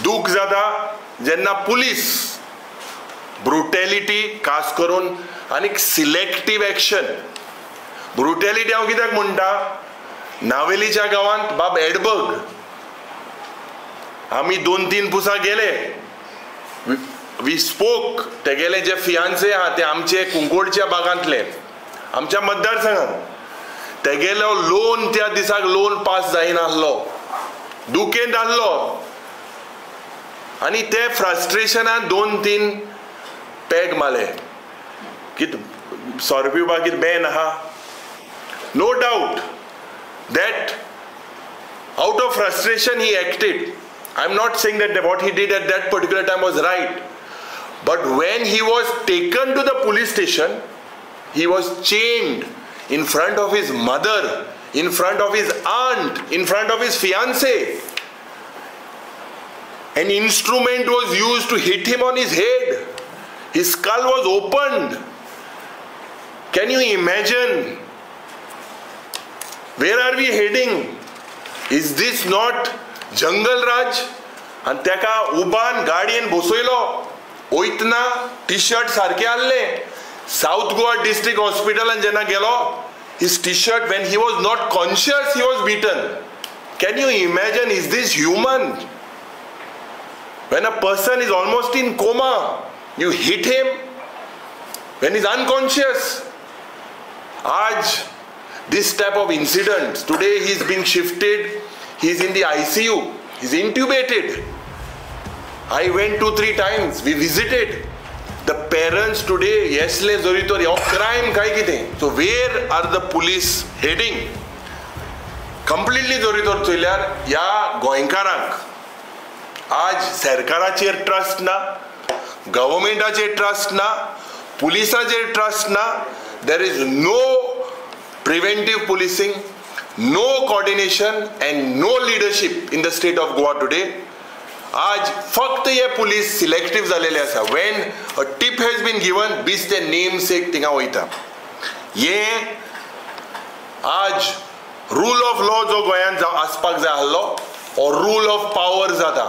दुख जाता जेन्ना पुलीस ब्रुटॅलिटी खास करून आनी सिलेक्टिव्ह एक्शन. ब्रुटॅलिटी हांव कित्याक म्हणटा, नावेलीच्या गांवांत बाब एडबर्ग आमी 2-3 पुसा गेले, वी स्पोक. तेगेले जे फियांसे आहा ते आमचे कुंकोडच्या भागांतले, आमच्या मतदारसंघांत. तेगेलो लोन त्या दिसाक लोन पास जायनासलो, दुखेंत आसलो आनी ते फ्रस्ट्रेशनान 2-3 पॅग मारले. कित सोर पिवपा कित बॅन आहा? No doubt that out of frustration he acted. I'm not saying that what he did at that particular time was right, but when he was taken to the police station, he was chained in front of his mother, in front of his aunt, in front of his fiancée. An instrument was used to hit him on his head. His skull was opened. Can you imagine? Where are we heading? Is this not jungle raj? And तेका उबान गाडयेन बसयलो, वयतना T-shirt सारके आसले. South Goa district हॉस्पिटलान जेन्ना गेलो, his t-shirt, when he was not conscious, he was beaten. Can you imagine? Is this human? When a person is almost in coma, you hit him when he's unconscious. Aaj this type of incidents. Today he's been shifted, he's in the ICU, he's intubated. I went 2-3 times, we visited. The parents today, yesle zoritor yo crime kai kite. So where are the police heading? Completely zoritor चोयल्यार या गोंयकारांक आज सरकाराचेर trust ना, गव्हर्मेंटाचेर trust ना, पुलिसाचेर trust ना. There is no preventive policing, no coordination and no leadership in the state of Goa today. आज फक्त ये पुलिस सिलेक्टिव्ह जालेले आसा. When a tip has been given, बीस ते नेमसेक थिंगा वयता. ये आज रूल ऑफ लॉ जो गोंयांत आसपाक जाय आसलो, और रूल ऑफ पावर जाता.